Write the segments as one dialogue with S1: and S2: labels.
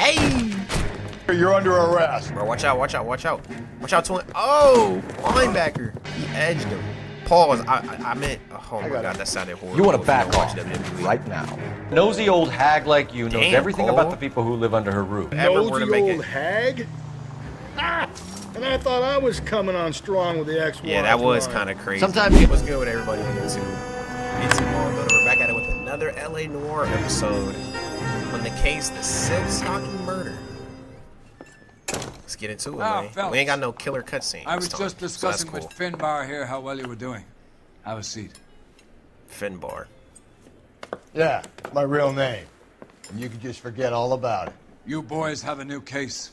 S1: Hey!
S2: You're under arrest.
S1: Bro, watch out, watch out, watch out. Watch out, twin. Oh, linebacker. He edged him. Pause. I meant, oh my God, that sounded horrible.
S3: You want to back off
S1: WWE.
S3: right now. Nosy old hag like you knows
S1: Damn,
S3: everything
S1: Cole.
S3: about the people who live under her roof.
S2: Nosy old hag? Ah! And I thought I was coming on strong with the ex-wife.
S1: Yeah, that was kind of crazy.
S3: Sometimes
S1: what's good with everybody on YouTube? It's Team Bondi. We're back at it with another LA Noire episode on the case, the silk-stocking murder. Let's get into it, man.
S4: Phelps.
S1: We ain't got no killer cutscene.
S4: I was just discussing
S1: cool.
S4: with Finbar here how well you were doing. Have a seat.
S1: Finbar.
S2: Yeah, my real name. And you can just forget all about it.
S4: You boys have a new case.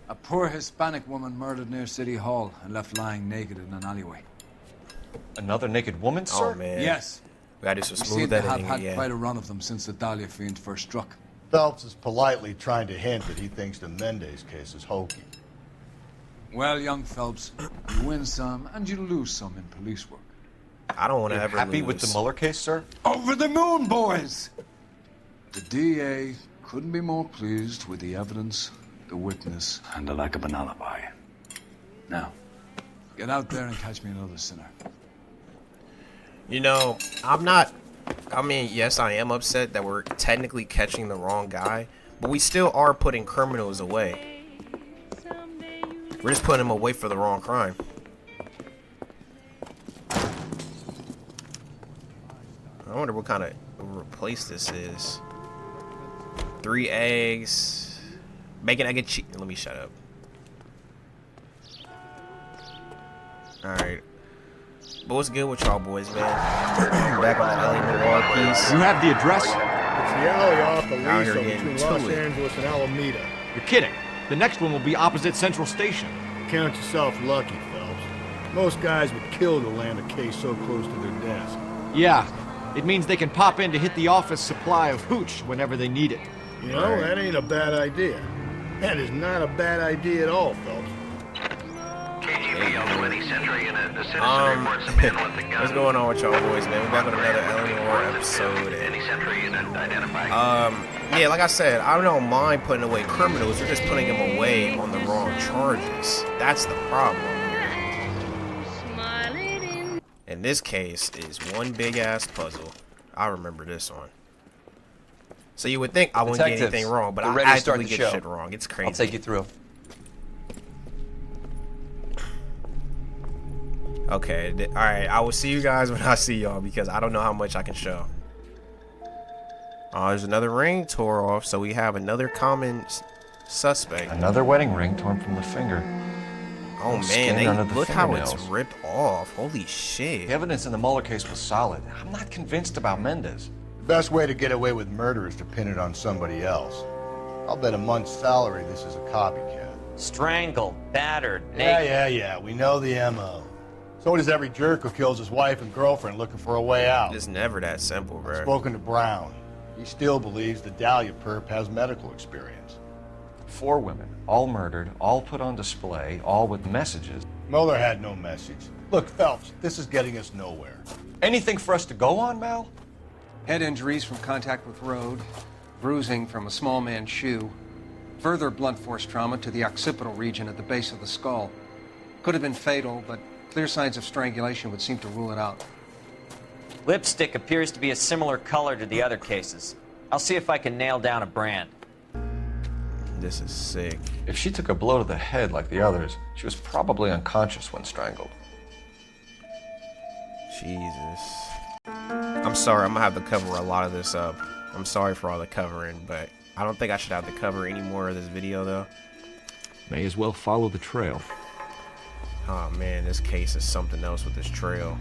S4: A poor Hispanic woman murdered near City Hall and left lying naked in an alleyway.
S3: Another naked woman, sir?
S1: Oh, man.
S4: Yes.
S1: We gotta do some
S4: We
S1: smooth
S4: seem to have
S1: editing,
S4: had
S1: yeah.
S4: quite a run of them since the Dahlia fiend first struck.
S2: Phelps is politely trying to hint that he thinks the Mendez case is hokey.
S4: Well, young Phelps, you win some and you lose some in police work.
S1: I don't want to
S3: You're
S1: ever
S3: happy
S1: lose.
S3: with the Mueller case, sir?
S4: Over the moon, boys! The DA couldn't be more pleased with the evidence, the witness, and the lack of an alibi. Now, get out there and catch me another sinner.
S1: You know, I'm not... I mean, yes, I am upset that we're technically catching the wrong guy, but we still are putting criminals away. We're just putting them away for the wrong crime. I wonder what kind of replace this is. 3 eggs. Bacon, egg, and cheese. Let me shut up. Alright. But what's good with y'all boys, man? Back on the LA Noire piece.
S3: You have the address?
S2: It's the alley off the
S1: Out here
S2: Aliso
S1: getting
S2: between
S1: to
S2: Los
S1: it.
S2: Angeles and Alameda.
S5: You're kidding. The next one will be opposite Central Station.
S2: Count yourself lucky, Phelps. Most guys would kill to land a case so close to their desk.
S5: Yeah, it means they can pop in to hit the office supply of hooch whenever they need it.
S2: You know, that ain't a bad idea. That is not a bad idea at all, Phelps.
S1: What's going on with y'all boys, man? We're back with another LA Noire episode. And, yeah, like I said, I don't mind putting away criminals. We're just putting them away on the wrong charges. That's the problem here. And this case is one big ass puzzle. I remember this one. So you would think I wouldn't get anything wrong, but I actively get shit wrong. It's crazy.
S3: I'll take you through.
S1: Okay, alright, I will see you guys when I see y'all because I don't know how much I can show. Oh, there's another ring tore off, so we have another common suspect.
S3: Another wedding ring torn from the finger.
S1: Oh
S3: Skin
S1: man,
S3: under the
S1: look how it's
S3: fingernails.
S1: ripped off. Holy shit.
S3: The evidence in the Mueller case was solid. I'm not convinced about Mendez.
S2: The best way to get away with murder is to pin it on somebody else. I'll bet a month's salary this is a copycat.
S6: Strangled, battered, naked.
S2: Yeah. We know the M.O. So does every jerk who kills his wife and girlfriend looking for a way out.
S1: It's never that simple, bro.
S2: Spoken to Brown. He still believes the Dahlia perp has medical experience.
S3: 4 women, all murdered, all put on display, all with messages.
S2: Mueller had no message. Look, Phelps, this is getting us nowhere.
S3: Anything for us to go on, Mal?
S7: Head injuries from contact with road, bruising from a small man's shoe, further blunt force trauma to the occipital region at the base of the skull. Could have been fatal, but clear signs of strangulation would seem to rule it out.
S6: Lipstick appears to be a similar color to the other cases. I'll see if I can nail down a brand.
S1: This is sick.
S3: If she took a blow to the head like the others, she was probably unconscious when strangled.
S1: Jesus. I'm sorry, I'm gonna have to cover a lot of this up. I'm sorry for all the covering, but I don't think I should have to cover any more of this video though.
S5: May as well follow the trail.
S1: Oh man, this case is something else with this trail.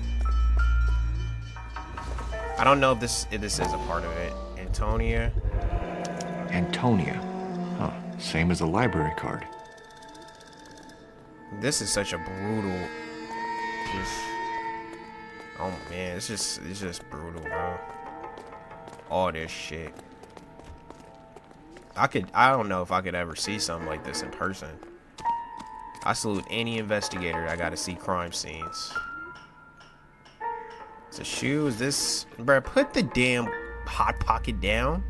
S1: I don't know if this is a part of it. Antonia.
S5: Huh, same as the library card.
S1: This is such a brutal. Oh man, it's just brutal, bro. All this shit. I don't know if I could ever see something like this in person. I salute any investigator that got to see crime scenes. It's a shoe. Is this, bruh? Put the damn hot pocket down.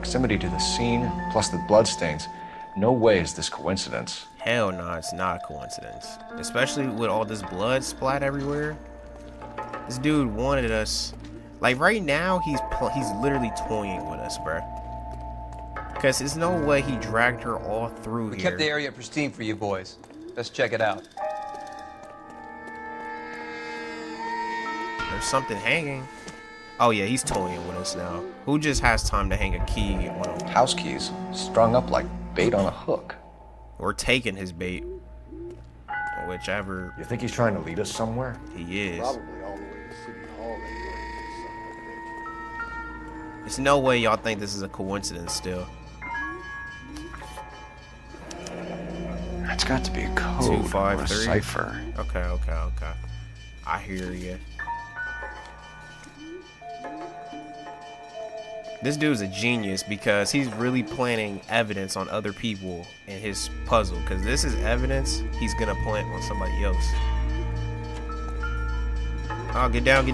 S3: proximity to the scene, plus the bloodstains, no way is this coincidence.
S1: Hell no, it's not a coincidence. Especially with all this blood splat everywhere. This dude wanted us. Like right now, he's literally toying with us, bruh. Because there's no way he dragged her all through
S8: We
S1: here.
S8: kept the area pristine for you boys. Let's check it out.
S1: There's something hanging. Oh yeah, he's toying with us now. Who just has time to hang a key on him?
S3: House keys, strung up like bait on a hook.
S1: Or taking his bait. Whichever
S9: You think he's trying to lead us somewhere?
S1: he is.
S2: Probably all the way to City Hall anyway.
S1: There's no way y'all think this is a coincidence still.
S3: It's got to be a code or a
S1: 253.
S3: cipher.
S1: Okay. I hear you. This dude's a genius because he's really planting evidence on other people in his puzzle. Because this is evidence he's gonna plant on somebody else. Oh, get down.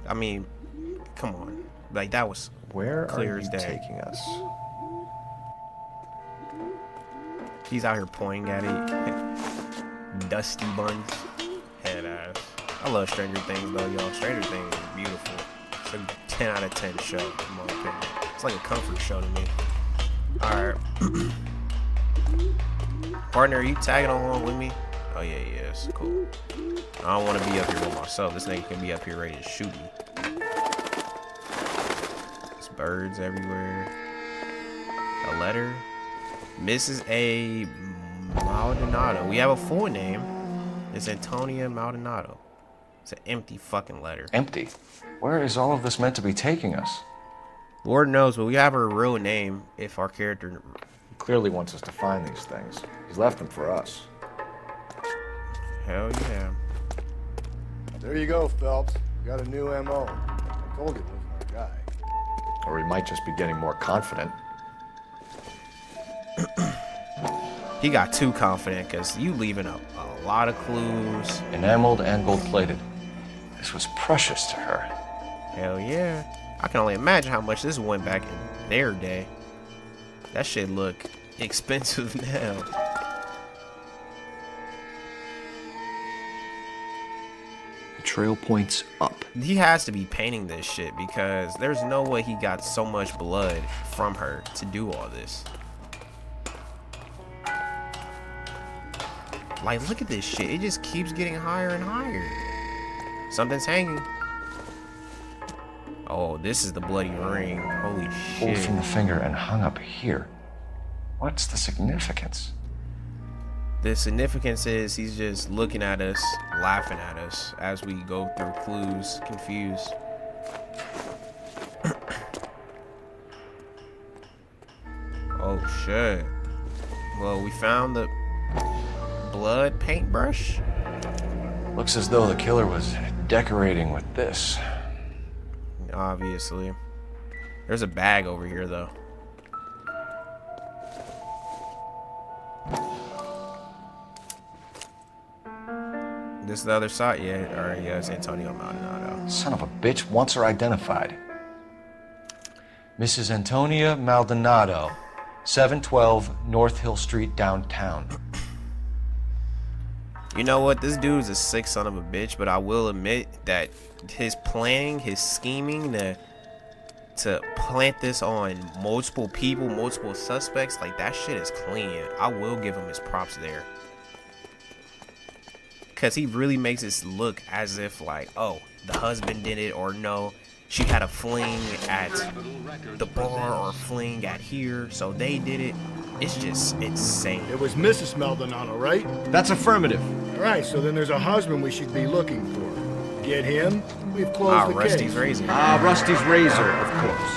S1: I mean, come on. Like, that was
S9: Where
S1: clear
S9: are
S1: as
S9: you
S1: day.
S9: taking us?
S1: He's out here pointing at it. Dusty buns. Head ass. I love Stranger Things though, y'all. Stranger Things is beautiful. It's a 10 out of 10 show, in my opinion. It's like a comfort show to me. Alright. Partner, are you tagging along with me? Oh yeah, he is. Cool. I don't want to be up here with myself. This nigga can be up here ready to shoot me. There's birds everywhere. A letter. Mrs. A. Maldonado. We have a full name. It's Antonia Maldonado. It's an empty fucking letter.
S3: Empty. Where is all of this meant to be taking us?
S1: Lord knows, but we have her real name if our character...
S9: He clearly wants us to find these things. He's left them for us.
S1: Hell yeah.
S2: There you go, Phelps. You got a new MO. I told you it wasn't our guy.
S9: Or he might just be getting more confident.
S1: He got too confident because you leaving a lot of clues.
S3: Enameled and gold-plated. This was precious to her.
S1: Hell yeah. I can only imagine how much this went back in their day. That shit look expensive now.
S5: The trail points up.
S1: He has to be painting this shit because there's no way he got so much blood from her to do all this. Like, look at this shit. It just keeps getting higher and higher. Something's hanging. Oh, this is the bloody ring. Holy
S3: Pulled from the
S1: shit.
S3: finger and hung up here. What's the significance?
S1: The significance is he's just looking at us, laughing at us as we go through clues, confused. Oh shit. Well, we found the blood paintbrush.
S3: Looks as though the killer was decorating with this.
S1: Obviously. There's a bag over here though. This is the other side? Yeah, alright, yeah, it's Antonio Maldonado.
S3: Son of a bitch wants her identified. Mrs. Antonia Maldonado, 712 North Hill Street, downtown.
S1: You know what? This dude's a sick son of a bitch, but I will admit that his planning, his scheming to plant this on multiple people, multiple suspects, like that shit is clean. I will give him his props there. Because he really makes it look as if like, oh, the husband did it, or no, she had a fling at the bar or a fling at here, so they did it. It's just insane.
S10: It was Mrs. Maldonado, right?
S5: That's affirmative.
S10: All right, so then there's a husband we should be looking for. Get him, we've closed the
S1: Rusty's
S10: case.
S1: razor.
S5: Rusty's razor, of course.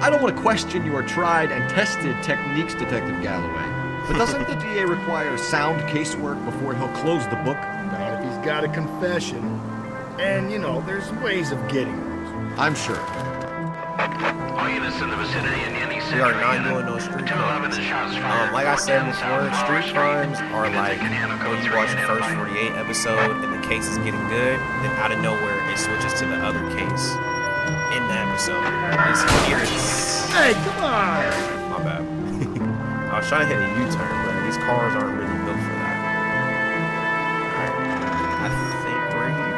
S5: I don't want to question your tried and tested techniques, Detective Galloway. But doesn't the DA require sound casework before he'll close the book?
S10: Not if he's got a confession. And, you know, there's ways of getting those.
S5: I'm sure.
S1: We are not doing no street crimes. Like I said before, street crimes are like when you watch the first 48 episode and the case is getting good, then out of nowhere it switches to the other case in the episode. It's here.
S10: Hey, come on!
S1: My bad. I was trying to hit a U-turn, but these cars aren't really built for that. Alright. I think we're here.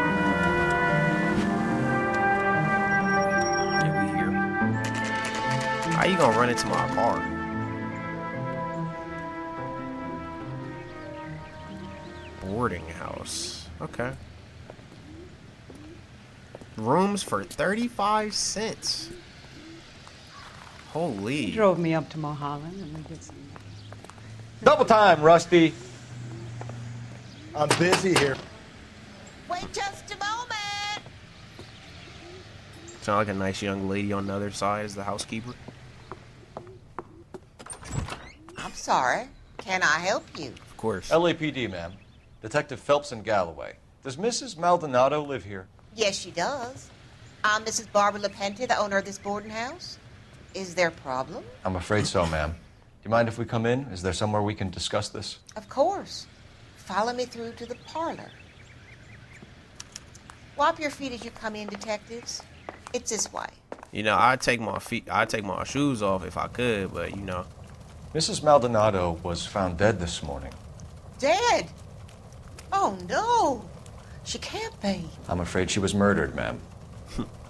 S1: Yeah, we here. How you gonna run into my car? Boarding house. Okay. Rooms for 35 cents. Holy.
S11: He drove me up to Mulholland and we did some.
S5: Double time, Rusty.
S2: I'm busy here.
S12: Wait just a moment.
S1: Sound like a nice young lady on the other side as the housekeeper.
S12: I'm sorry. Can I help you?
S1: Of course.
S3: LAPD, ma'am. Detective Phelps in Galloway. Does Mrs. Maldonado live here?
S12: Yes, she does. I'm Mrs. Barbara LaPente, the owner of this boarding house. Is there a problem?
S3: I'm afraid so, ma'am. Do you mind if we come in? Is there somewhere we can discuss this?
S12: Of course. Follow me through to the parlor. Wipe your feet as you come in, detectives. It's this way.
S1: You know, I'd take my shoes off if I could, but you know.
S3: Mrs. Maldonado was found dead this morning.
S12: Dead? Oh, no. She can't be.
S3: I'm afraid she was murdered, ma'am.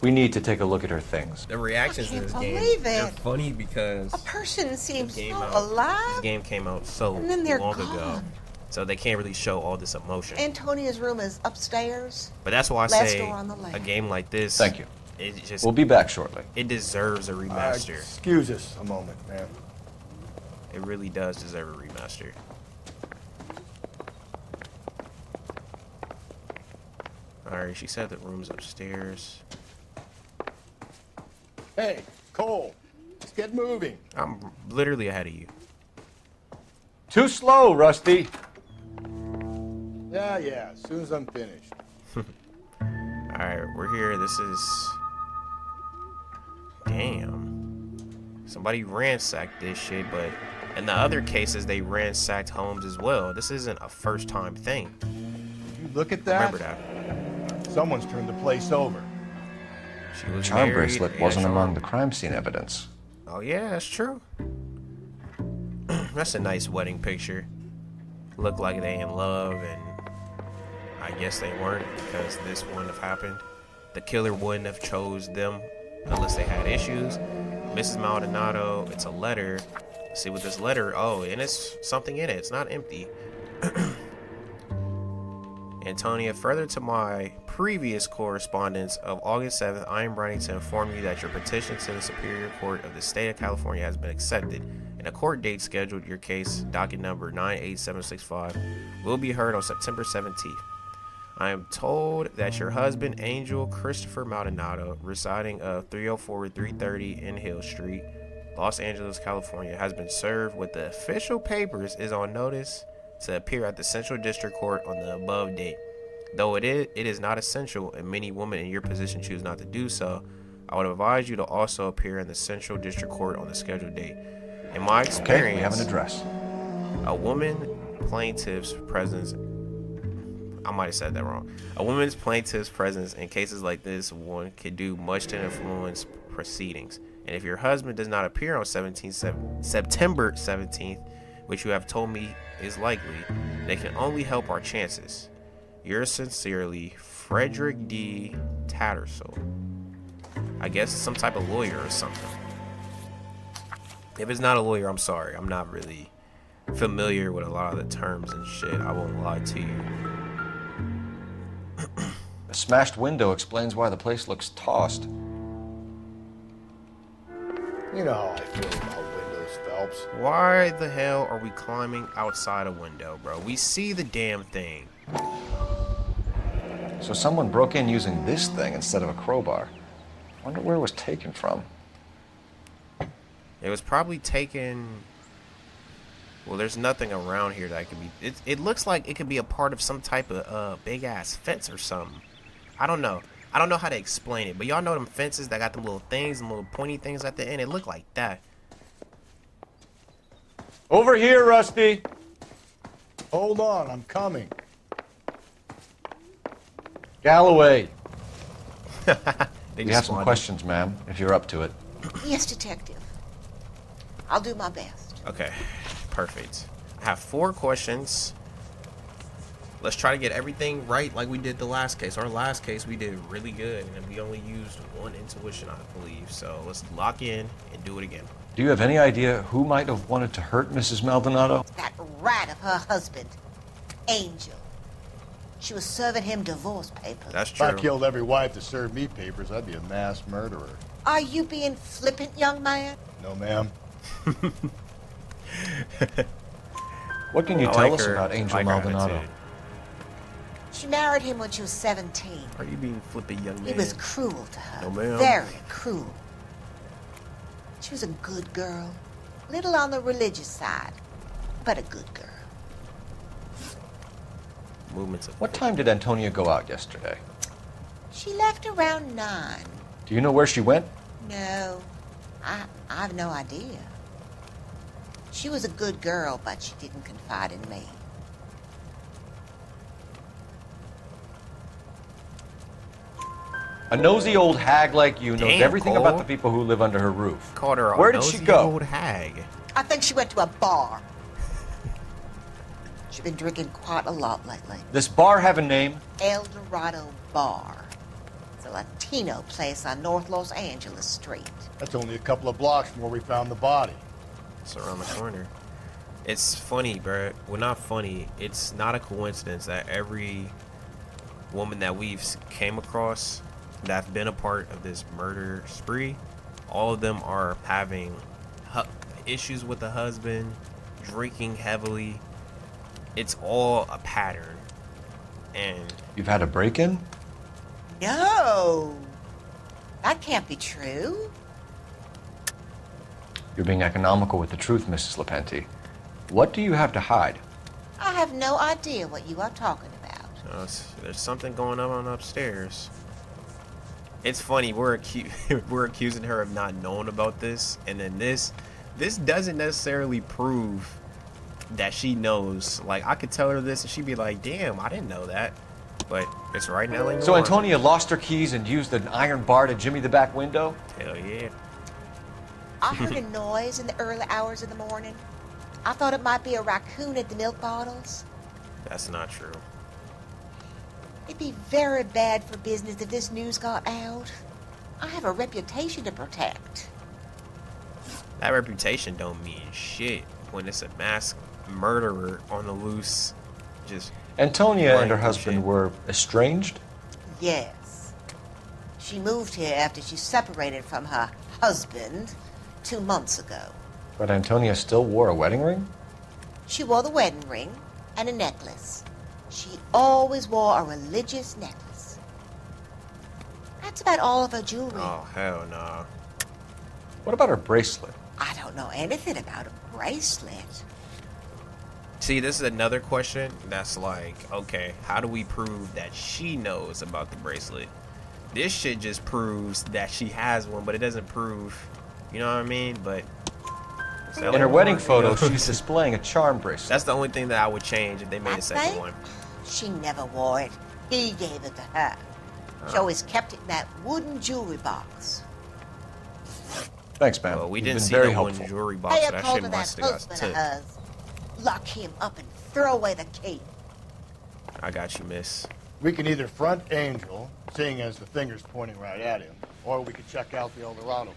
S3: We need to take a look at her things.
S1: The reactions to this game,
S12: believe
S1: they're
S12: it.
S1: funny because
S12: A person seems so
S1: this
S12: alive.
S1: game came out so
S12: And then they're
S1: long ago.
S12: gone.
S1: So they can't really show all this emotion.
S12: Antonia's room is upstairs.
S1: But that's why I
S12: Last
S1: say
S12: door on the left.
S1: a game like this.
S3: Thank you.
S1: It just
S3: We'll be back shortly.
S1: it deserves a remaster.
S2: Excuse us a moment, ma'am.
S1: It really does deserve a remaster. Alright, she said the room's upstairs.
S2: Hey, Cole, let's get moving.
S1: I'm literally ahead of you.
S5: Too slow, Rusty.
S2: Yeah, as soon as I'm finished.
S1: Alright, we're here. This is... Damn. Somebody ransacked this shit, but in the other cases, they ransacked homes as well. This isn't a first-time thing.
S2: You look at that.
S1: Remember that.
S2: Someone's turned the place over.
S1: She was
S3: Charm
S1: married
S3: bracelet
S1: and
S3: wasn't
S1: charm.
S3: among the crime scene evidence.
S1: Oh yeah, that's true. That's a nice wedding picture. Look like they in love, and I guess they weren't because this wouldn't have happened. The killer wouldn't have chose them unless they had issues. Mrs. Maldonado, it's a letter. Let's see what this letter. Oh, and it's something in it. It's not empty. Antonia, further to my previous correspondence of August 7th, I am writing to inform you that your petition to the Superior Court of the State of California has been accepted, and a court date scheduled. Your case, docket number 98765, will be heard on September 17th. I am told that your husband, Angel Christopher Maldonado, residing of 304 330 in Hill Street, Los Angeles, California, has been served with the official papers, is on notice to appear at the Central District Court on the above date. Though it is not essential, and many women in your position choose not to do so, I would advise you to also appear in the Central District Court on the scheduled date. In my experience,
S3: Okay, we have an address.
S1: a woman plaintiff's presence, I might have said that wrong. A woman's plaintiff's presence in cases like this one could do much to influence proceedings. And if your husband does not appear on September 17th, which you have told me is likely, they can only help our chances. Yours sincerely, Frederick D. Tattersall. I guess some type of lawyer or something. If it's not a lawyer, I'm sorry. I'm not really familiar with a lot of the terms and shit. I won't lie to you.
S3: A smashed window explains why the place looks tossed.
S2: You know how I feel about windows, Phelps.
S1: Why the hell are we climbing outside a window, bro? We see the damn thing.
S3: So someone broke in using this thing instead of a crowbar. Wonder where it was taken from.
S1: It was probably taken... Well, there's nothing around here that could be... It looks like it could be a part of some type of big-ass fence or something. I don't know. I don't know how to explain it, but y'all know them fences that got them little things and little pointy things at the end? It looked like that.
S5: Over here, Rusty.
S2: Hold on, I'm coming.
S5: Galloway!
S1: They
S3: We
S1: just
S3: have some
S1: wanted-
S3: questions, ma'am, if you're up to it.
S12: Yes, Detective. I'll do my best.
S1: Okay, perfect. I have 4 questions. Let's try to get everything right like we did the last case. Our last case, we did really good, and we only used 1 intuition, I believe. So let's lock in and do it again.
S3: Do you have any idea who might have wanted to hurt Mrs. Maldonado?
S12: That rat of her husband, Angel. She was serving him divorce papers.
S1: That's
S2: If
S1: true.
S2: I killed every wife that served me papers, I'd be a mass murderer.
S12: Are you being flippant, young man?
S2: No, ma'am.
S3: What can you
S1: I
S3: tell
S1: like
S3: us
S1: her-
S3: about Angel
S1: I like her
S3: Maldonado?
S1: attitude.
S12: She married him when she was 17.
S1: Are you being flippant, young man?
S12: He was cruel to her.
S1: No, ma'am.
S12: Very cruel. She was a good girl. Little on the religious side, but a good girl.
S1: Movements of...
S3: What time did Antonia go out yesterday?
S12: She left around 9.
S3: Do you know where she went?
S12: No, I have no idea. She was a good girl, but she didn't confide in me.
S3: A nosy old hag like you knows
S1: Damn,
S3: everything
S1: Cole.
S3: about the people who live under her roof.
S1: Called her a
S3: Where did she
S1: nosy
S3: go?
S1: old hag.
S12: I think she went to a bar. She's been drinking quite a lot lately.
S3: This bar have a name?
S12: El Dorado Bar. It's a Latino place on North Los Angeles Street.
S2: That's only a couple of blocks from where we found the body.
S1: It's around the corner. It's funny, bro. Well, not funny. It's not a coincidence that every woman that we've came across that's been a part of this murder spree, all of them are having issues with the husband, drinking heavily. It's all a pattern. And
S3: You've had a break-in?
S12: No! That can't be true.
S3: You're being economical with the truth, Mrs. Lepenti. What do you have to hide?
S12: I have no idea what you are talking about.
S1: there's something going on upstairs. It's funny, we're we're accusing her of not knowing about this, and then this doesn't necessarily prove that she knows. Like, I could tell her this and she'd be like, damn, I didn't know that. But it's right now. Like,
S3: So Antonia lost her keys and used an iron bar to jimmy the back window?
S1: Hell yeah.
S12: I heard a noise in the early hours of the morning. I thought it might be a raccoon at the milk bottles.
S1: That's not true.
S12: It'd be very bad for business if this news got out. I have a reputation to protect.
S1: That reputation don't mean shit when it's a mass murderer on the loose. Just
S3: Antonia and her
S1: lying
S3: husband
S1: shit.
S3: were estranged?
S12: Yes. She moved here after she separated from her husband 2 months ago.
S3: But Antonia still wore a wedding ring?
S12: She wore the wedding ring and a necklace. She always wore a religious necklace. That's about all of her jewelry.
S1: Oh, hell no.
S3: What about her bracelet?
S12: I don't know anything about a bracelet.
S1: See, this is another question that's like, okay, how do we prove that she knows about the bracelet? This shit just proves that she has one, but it doesn't prove, you know what I mean? But
S3: In her wedding photo, she's displaying a charm bracelet.
S1: That's the only thing that I would change if they made a second
S12: think
S1: one.
S12: She never wore it. He gave it to her. She always kept it in that wooden jewelry box.
S3: Thanks, ma'am.
S1: Well, we
S3: You've
S1: didn't
S3: been
S1: see
S3: very
S1: the
S3: helpful.
S1: one jewelry box,
S12: Pay
S1: so
S12: a
S1: that
S12: call
S1: shit
S12: to
S1: must
S12: that
S1: have got
S12: husband of
S1: tipped.
S12: hers. Lock him up and throw away the key.
S1: I got you, miss.
S2: We can either front Angel, seeing as the finger's pointing right at him, or we could check out the El Dorado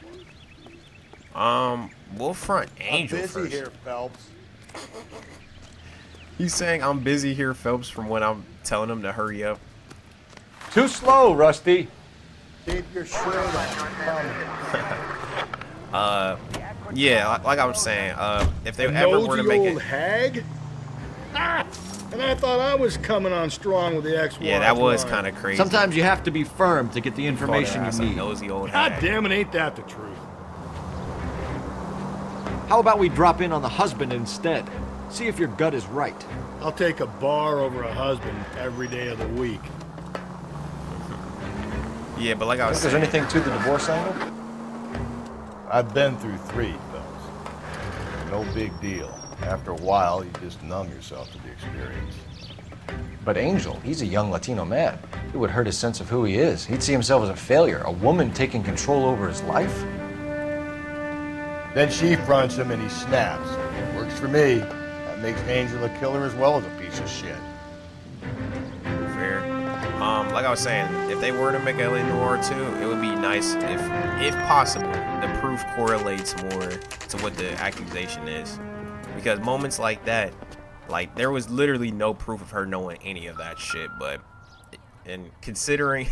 S2: one.
S1: We'll front Angel
S2: I'm busy
S1: first.
S2: here, Phelps.
S1: He's saying I'm busy here, Phelps, from when I'm telling him to hurry up.
S5: Too slow, Rusty.
S2: Keep your shirt on.
S1: Yeah, like I was saying, if they
S10: A
S1: ever were to
S10: nosy
S1: make
S10: old
S1: it,
S10: hag? Ah! And I thought I was coming on strong with the ex-wife.
S1: yeah, that was
S10: line.
S1: kind of crazy.
S5: Sometimes you have to be firm to get the
S1: Called
S5: information
S1: her ass
S5: you
S1: a
S5: need.
S1: nosy old
S10: God
S1: hag.
S10: damn it, ain't that the truth?
S5: How about we drop in on the husband instead? See if your gut is right.
S10: I'll take a bar over a husband every day of the week.
S1: Yeah, but like I was
S3: Think there's
S1: saying,
S3: anything to the divorce angle?
S2: I've been through 3, Phelps. No big deal. After a while, you just numb yourself to the experience.
S3: But Angel, he's a young Latino man. It It would hurt his sense of who he is. He'd see himself as a failure, a woman taking control over his life.
S2: Then she fronts him and he snaps. Works for me. That makes Angel a killer as well as a piece of shit.
S1: Fair. Like I was saying, if they were to make LA Noire 2, it would be nice if possible, the proof correlates more to what the accusation is. Because moments like that, like, there was literally no proof of her knowing any of that shit, but, and considering,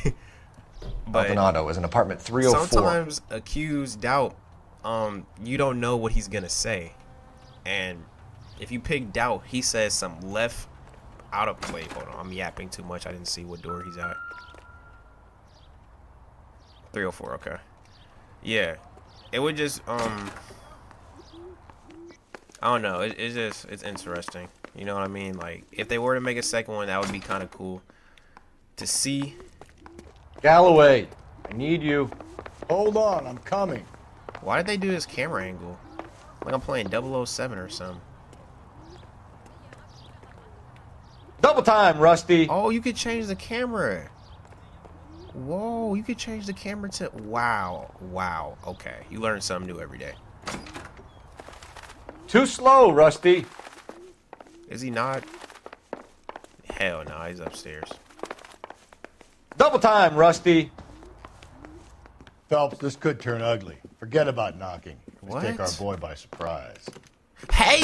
S1: but
S3: Maldonado is in apartment 304.
S1: sometimes accused doubt, you don't know what he's gonna say. And if you pick doubt, he says some left out of play. Hold on, I'm yapping too much. I didn't see what door he's at. 304, okay. Yeah. It would just, I don't know. It's interesting. You know what I mean? Like, if they were to make a second one, that would be kind of cool to see.
S3: Galloway, I need you.
S2: Hold on, I'm coming.
S1: Why did they do this camera angle? Like I'm playing 007 or something.
S3: Double time, Rusty.
S1: Oh, you could change the camera. Whoa, you could change the camera to... Wow. Wow. Okay. You learn something new every day.
S3: Too slow, Rusty.
S1: Is he not? Hell no, he's upstairs.
S3: Double time, Rusty.
S2: Phelps, this could turn ugly. Forget about knocking.
S1: What?
S2: Let's take our boy by surprise.
S1: Hey!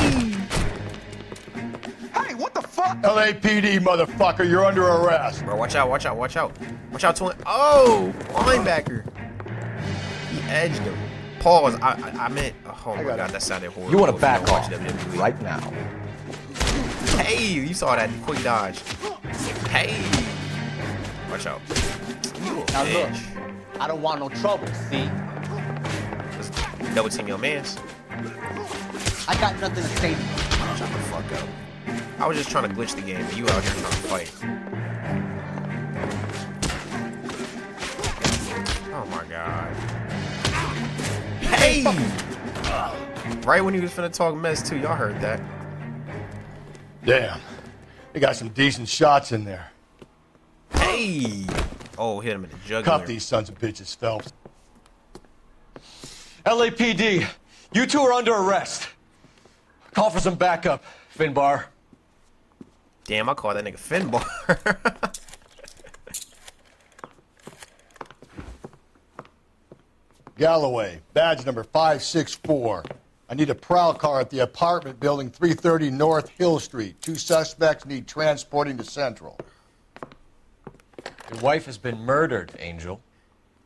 S10: Hey, what the fuck?
S2: LAPD, motherfucker, you're under arrest.
S1: Bro, watch out, watch out, watch out. Watch out, twin. Oh! Linebacker. He edged him. Pause. I meant... Oh my god, that sounded horrible.
S3: You want to
S1: If
S3: back
S1: don't watch
S3: off
S1: WWE.
S3: right now.
S1: Hey! You saw that quick dodge. Hey! Watch out. You a
S13: Now look,
S1: bitch.
S13: I don't want no trouble, see?
S1: Let's double team your mans.
S13: I got nothing to say to you.
S1: Shut the fuck up. I was just trying to glitch the game, but you out here trying to fight. Oh my god. Hey! Right when he was finna talk mess too, y'all heard that.
S2: Damn. They got some decent shots in there.
S1: Hey! Oh, hit him in the jugular.
S2: Cuff these sons of bitches, Phelps.
S3: LAPD, you two are under arrest. Call for some backup, Finbar.
S1: Damn, I call that nigga Finbar.
S2: Galloway, badge number 564. I need a prowl car at the apartment building 330 North Hill Street. 2 suspects need transporting to Central.
S3: Your wife has been murdered, Angel.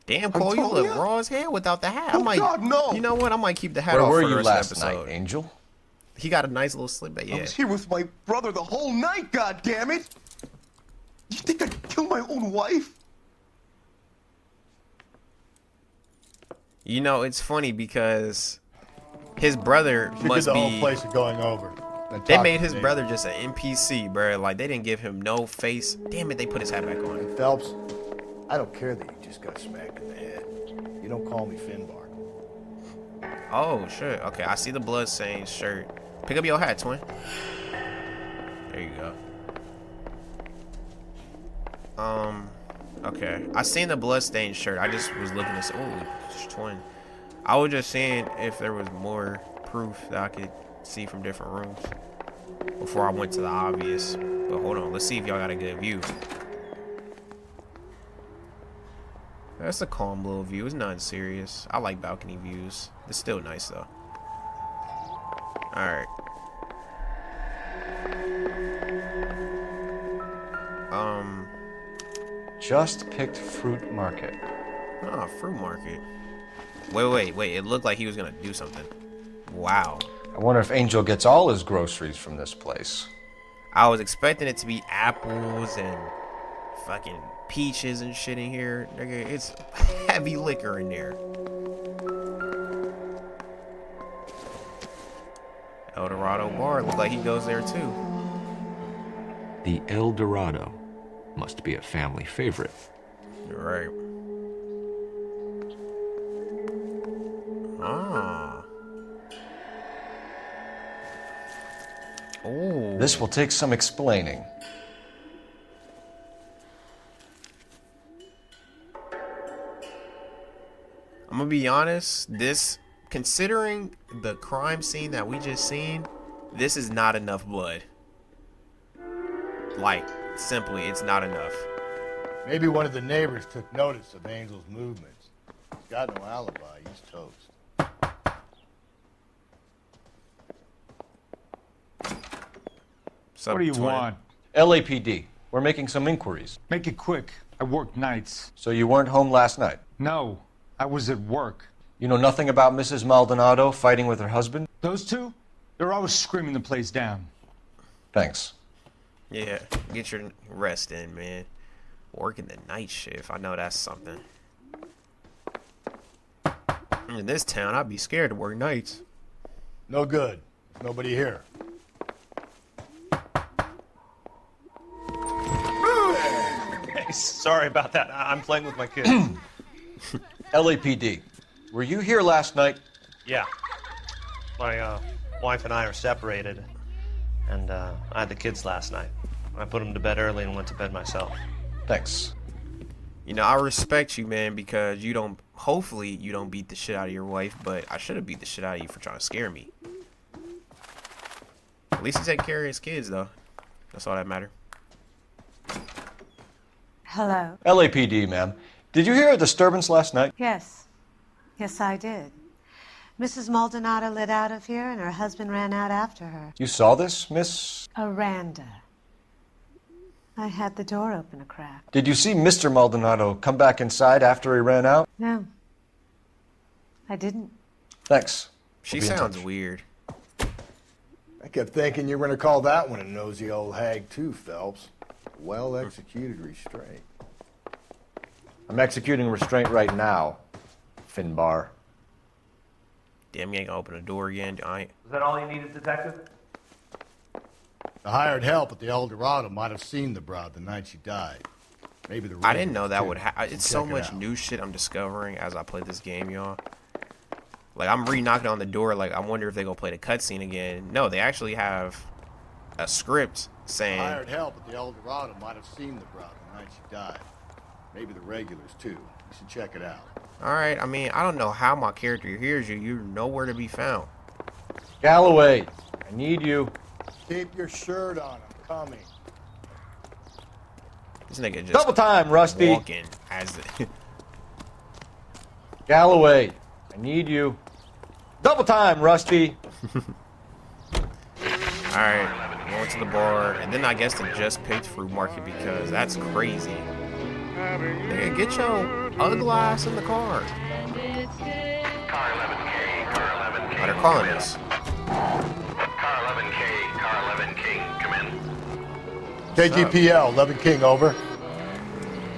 S1: Damn, Cole, you look raw as hell without the hat. I might,
S10: God, no.
S1: You know what? I might keep the hat
S3: Where
S1: off
S3: were
S1: for the
S3: you
S1: rest of
S3: last
S1: the episode.
S3: night, Angel?
S1: He got a nice little slip back.
S10: I
S1: Yeah.
S10: was here with my brother the whole night, goddammit! You think I'd kill my own wife?
S1: You know, it's funny because his brother
S2: She
S1: must
S2: did the
S1: be.
S2: whole place of going over.
S1: They made his brother just an NPC, bro. Like, they didn't give him no face. Damn it, they put his hat back on.
S10: Phelps, I don't care that you just got smacked in the head. You don't call me Finbar.
S1: Oh, shit. Okay, I see the bloodstained shirt. Pick up your hat, twin. There you go. Okay. I seen the bloodstained shirt. I just was looking to say, oh, it's twin. I was just seeing if there was more proof that I could see from different rooms before I went to the obvious. But hold on, let's see if y'all got a good view. That's a calm little view. It's nothing serious. I like balcony views. It's still nice though. Alright.
S3: Just picked Fruit Market.
S1: Oh, fruit market. Wait. It looked like he was gonna do something. Wow.
S3: I wonder if Angel gets all his groceries from this place.
S1: I was expecting it to be apples and fucking peaches and shit in here. Nigga, it's heavy liquor in there. El Dorado bar. Look like he goes there too.
S5: The El Dorado must be a family favorite.
S1: You're right. Ah. Oh.
S3: This will take some explaining.
S1: I'm gonna be honest, this, considering the crime scene that we just seen, this is not enough blood. Like, simply, it's not enough.
S2: Maybe one of the neighbors took notice of Angel's movements. He's got no alibi. He's toast.
S14: What do you want?
S3: LAPD. We're making some inquiries.
S14: Make it quick. I work nights.
S3: So you weren't home last night?
S14: No, I was at work.
S3: You know nothing about Mrs. Maldonado fighting with her husband?
S14: Those two? They're always screaming the place down.
S3: Thanks.
S1: Yeah, get your rest in, man. Working the night shift, I know that's something. In this town, I'd be scared to work nights.
S2: No good. Nobody here.
S15: Hey, sorry about that. I'm playing with my kids.
S3: LAPD. Were you here last night?
S15: Yeah. My wife and I are separated, and I had the kids last night. I put them to bed early and went to bed myself.
S3: Thanks.
S1: You know, I respect you, man, because you don't, hopefully you don't beat the shit out of your wife, but I should have beat the shit out of you for trying to scare me. At least he take care of his kids, though. That's all that matter.
S11: Hello?
S3: LAPD, ma'am. Did you hear a disturbance last night?
S11: Yes. Yes, I did. Mrs. Maldonado lit out of here, and her husband ran out after her.
S3: You saw this, Miss?
S11: Aranda. I had the door open a crack.
S3: Did you see Mr. Maldonado come back inside after he ran out?
S11: No. I didn't.
S3: Thanks.
S1: She
S3: We'll be in
S1: sounds
S3: touch.
S1: weird.
S2: I kept thinking you were going to call that one a nosy old hag, too, Phelps. Well-executed restraint.
S9: I'm executing restraint right now, Finbar.
S1: Damn, you ain't gonna open the door again. I ain't.
S15: Is that all you needed, Detective?
S2: The hired help at the El Dorado might have seen the broad the night she died. Maybe the
S1: I didn't know
S2: residents,
S1: that
S2: too.
S1: would happen. It's
S2: Check
S1: so
S2: it
S1: much
S2: out.
S1: new shit I'm discovering as I play this game, y'all. Like, I'm re-knocking on the door, like, I wonder if they gonna play the cutscene again. No, they actually have a script saying...
S2: Hired help at the El Dorado might have seen the broad the night she died. Maybe the regulars, too. You should check it out.
S1: Alright, I mean, I don't know how my character hears you. You're nowhere to be found.
S3: Galloway, I need you.
S2: Keep your shirt on. I'm coming.
S1: This nigga just
S3: Double time, Rusty.
S1: walking as it...
S3: Galloway, I need you. Double time, Rusty.
S1: Alright, going to the bar, and then I guess the just picked fruit market because that's crazy. Nigga, get your ugly ass in the car.
S16: Car 11K, car 11K.
S1: They're calling us.
S16: Car 11K, car 11K, come in.
S2: KGPL, 11 King, over.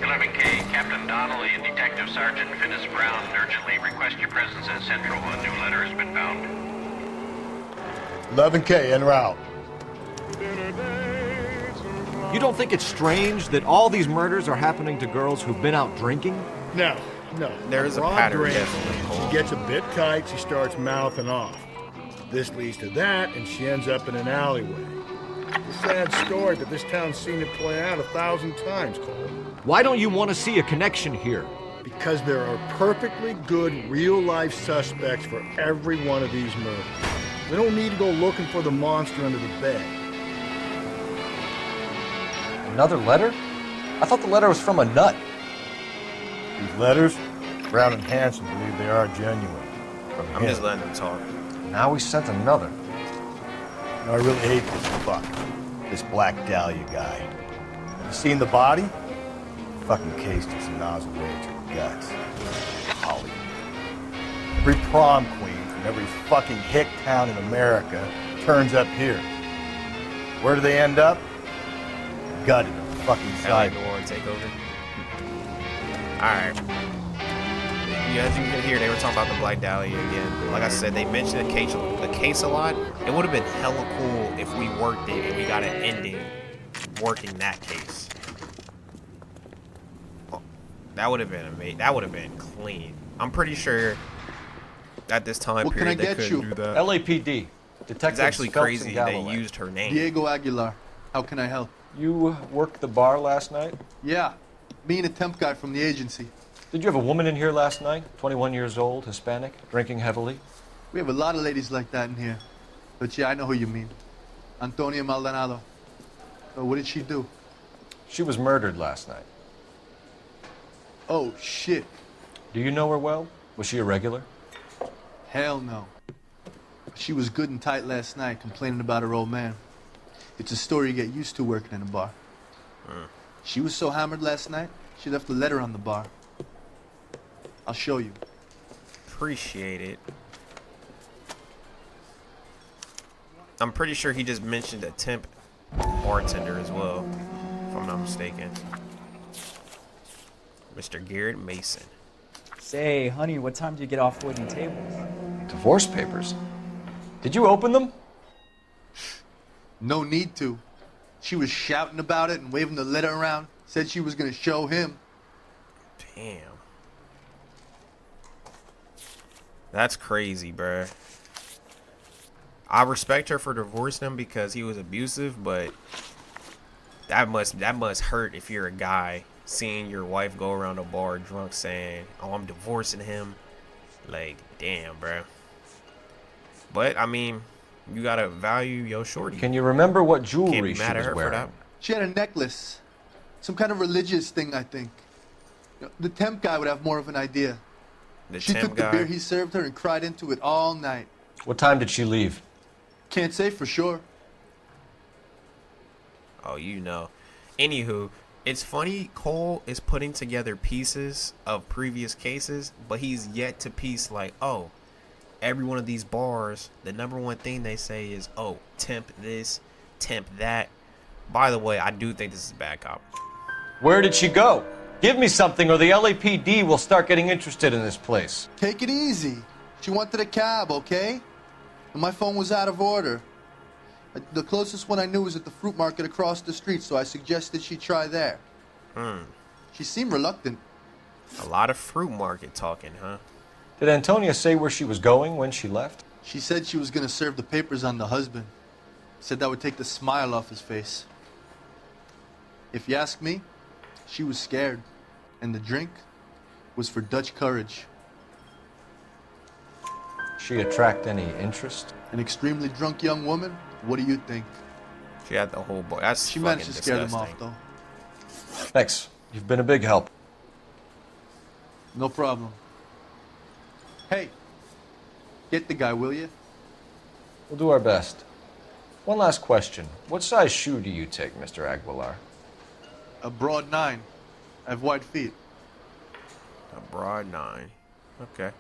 S16: 11K, Captain Donnelly and Detective Sergeant Finis Brown urgently request your presence at Central. A new letter has been found.
S2: 11K, en route.
S5: You don't think it's strange that all these murders are happening to girls who've been out drinking?
S2: No.
S1: There is a
S2: Broad
S1: pattern,
S2: drink.
S1: definitely.
S2: She gets a bit tight, she starts mouthing off. This leads to that, and she ends up in an alleyway. It's a sad story, but this town's seen it play out 1,000 times, Cole.
S5: Why don't you want to see a connection here?
S2: Because there are perfectly good real-life suspects for every one of these murders. We don't need to go looking for the monster under the bed.
S3: Another letter? I thought the letter was from a nut.
S2: These letters, Brown and Hanson believe they are genuine. From
S1: I'm
S2: him.
S1: just letting them talk.
S3: Now we sent another.
S2: I really hate this fuck. This Black Dahlia guy. You seen the body? Fucking cased in some nozzle way to her guts. Hollywood. Every prom queen from every fucking hick town in America turns up here. Where do they end up? Gutted on the fucking
S1: Like
S2: side.
S1: the war take over. Alright. Yeah, as you can hear, they were talking about the Black Dahlia again. Like I said, they mentioned the case a lot. It would have been hella cool if we worked it and we got an ending working that case. Oh, that would have been amazing. That would have been clean. I'm pretty sure at this time
S10: What can
S1: period
S10: I
S1: they
S10: get
S1: couldn't
S10: you?
S1: do that.
S3: LAPD.
S1: It's
S3: Detective
S1: actually
S3: Phelps
S1: crazy
S3: and
S1: they
S3: Galloway.
S1: used her name.
S10: Diego Aguilar. How can I help?
S3: You worked the bar last night?
S10: Yeah. Me and a temp guy from the agency.
S3: Did you have a woman in here last night? 21 years old, Hispanic, drinking heavily?
S17: We have a lot of ladies like that in here. But yeah, I know who you mean. Antonia Maldonado. So what did she do?
S3: She was murdered last night.
S17: Oh, shit.
S3: Do you know her well? Was she a regular?
S17: Hell no. She was good and tight last night, complaining about her old man. It's a story you get used to working in a bar. She was so hammered last night, she left a letter on the bar. I'll show you.
S1: Appreciate it. I'm pretty sure he just mentioned a temp bartender as well, if I'm not mistaken. Mr. Garrett Mason.
S18: Say, honey, what time do you get off waiting tables?
S3: Divorce papers. Did you open them?
S17: No need to. She was shouting about it and waving the letter around. Said she was gonna show him.
S1: Damn. That's crazy, bruh. I respect her for divorcing him because he was abusive, but that must hurt if you're a guy seeing your wife go around a bar drunk saying, "Oh, I'm divorcing him." Like, damn, bruh. But I mean, you gotta value your shorty.
S3: Can you remember what jewelry
S1: Can't be
S3: she
S1: mad at
S3: was
S1: her for
S3: wearing?
S1: that.
S17: She had a necklace. Some kind of religious thing, I think. The temp guy would have more of an idea. She took the beer he served her and cried into it all night.
S3: What time did she leave?
S17: Can't say for sure.
S1: Oh, you know. Anywho, it's funny Cole is putting together pieces of previous cases, but he's yet to piece like, oh, every one of these bars, the number one thing they say is, oh, temp this, temp that. By the way, I do think this is bad cop.
S3: Where did she go? Give me something or the LAPD will start getting interested in this place.
S17: Take it easy. She wanted a cab, okay? And my phone was out of order. The closest one I knew was at the fruit market across the street, so I suggested she try there. She seemed reluctant.
S1: A lot of fruit market talking, huh?
S3: Did Antonia say where she was going when she left?
S17: She said she was gonna serve the papers on the husband. Said that would take the smile off his face. If you ask me, she was scared. And the drink was for Dutch courage.
S3: She attract any interest?
S17: An extremely drunk young woman? What do you think?
S1: She had the whole boy. That's
S17: She
S1: fucking
S17: managed to scare them off,
S1: disgusting.
S17: though.
S3: Thanks. You've been a big help.
S17: No problem. Hey, get the guy, will you?
S3: We'll do our best. One last question. What size shoe do you take, Mr. Aguilar?
S17: A broad 9. I have wide feet.
S1: A broad 9. Okay.